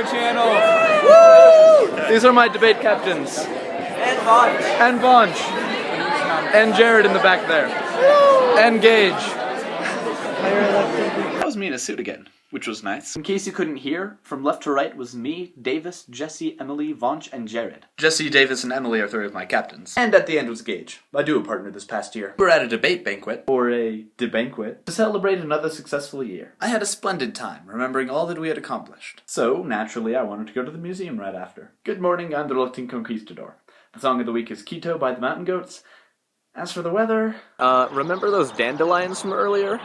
our channel. Woo! These are my debate captains. And Vonch. And Vonch. And Jared in the back there. And Gage. That was me in a suit again, which was nice. In case you couldn't hear, from left to right was me, Davis, Jesse, Emily, Vonch, and Jared. Jesse, Davis, and Emily are three of my captains. And at the end was Gage, my duo partner this past year. We're at a debate banquet, or a debanquet, to celebrate another successful year. I had a splendid time, remembering all that we had accomplished. So, naturally, I wanted to go to the museum right after. Good morning, I'm the reluctant conquistador. The song of the week is Quito by the Mountain Goats. As for the weather... remember those dandelions from earlier?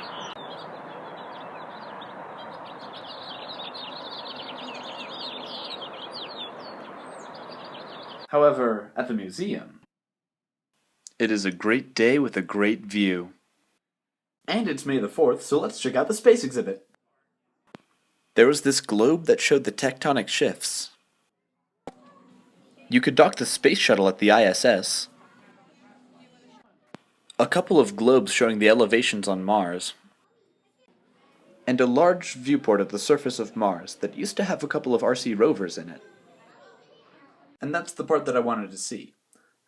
However, at the museum, it is a great day with a great view. And it's May the 4th, so let's check out the space exhibit. There was this globe that showed the tectonic shifts. You could dock the space shuttle at the ISS. A couple of globes showing the elevations on Mars. And a large viewport of the surface of Mars that used to have a couple of RC rovers in it. And that's the part that I wanted to see.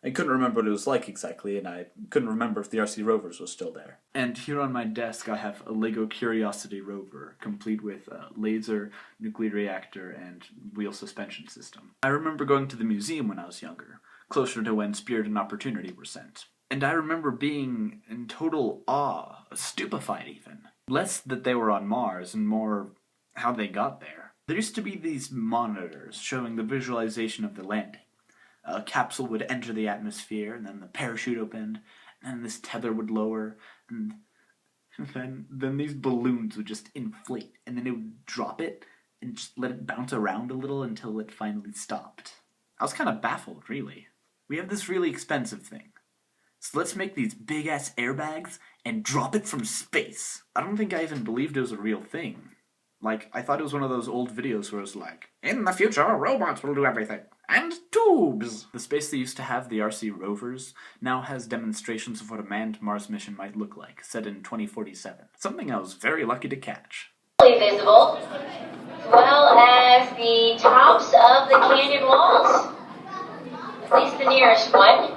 I couldn't remember what it was like exactly, and I couldn't remember if the RC rovers was still there. And here on my desk I have a LEGO Curiosity rover, complete with a laser, nuclear reactor, and wheel suspension system. I remember going to the museum when I was younger, closer to when Spirit and Opportunity were sent. And I remember being in total awe, stupefied even. Less that they were on Mars, and more how they got there. There used to be these monitors showing the visualization of the landing. A capsule would enter the atmosphere, and then the parachute opened, and then this tether would lower, and then these balloons would just inflate, and then it would drop it, and just let it bounce around a little until it finally stopped. I was kind of baffled, really. We have this really expensive thing. So let's make these big-ass airbags and drop it from space. I don't think I even believed it was a real thing. Like, I thought it was one of those old videos where it was like, in the future, robots will do everything. And tubes! The space they used to have, the RC rovers, now has demonstrations of what a manned Mars mission might look like, set in 2047. Something I was very lucky to catch. Visible, as well as the tops of the canyon walls. At least the nearest one.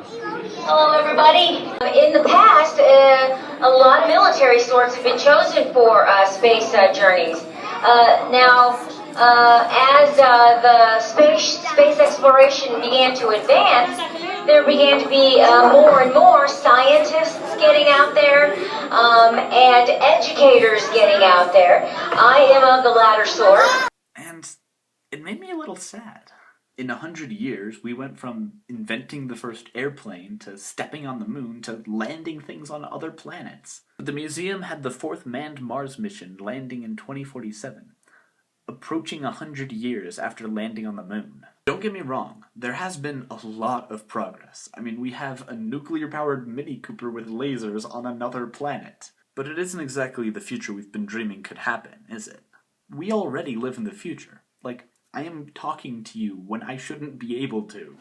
Hello, everybody. In the past, a lot of military sorts have been chosen for space journeys. Now, as the space exploration began to advance, there began to be more and more scientists getting out there and educators getting out there. I am of the latter sort. And it made me a little sad. In 100 years, we went from inventing the first airplane to stepping on the moon to landing things on other planets. The museum had the fourth manned Mars mission landing in 2047, approaching 100 years after landing on the moon. Don't get me wrong, there has been a lot of progress. I mean, we have a nuclear-powered Mini Cooper with lasers on another planet. But it isn't exactly the future we've been dreaming could happen, is it? We already live in the future. Like, I am talking to you when I shouldn't be able to.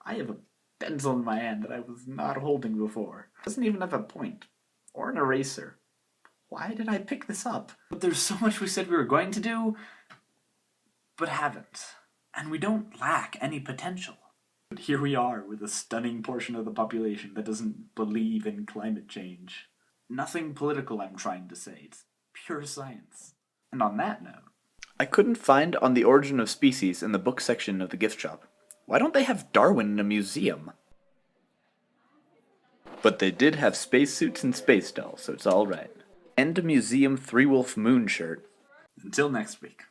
I have a pencil in my hand that I was not holding before. It doesn't even have a point. Or an eraser. Why did I pick this up? But there's so much we said we were going to do, but haven't. And we don't lack any potential. But here we are with a stunning portion of the population that doesn't believe in climate change. Nothing political, I'm trying to say. It's pure science. And on that note, I couldn't find On the Origin of Species in the book section of the gift shop. Why don't they have Darwin in a museum? But they did have spacesuits and space dolls, so it's alright. And a museum 3-Wolf Moon shirt. Until next week.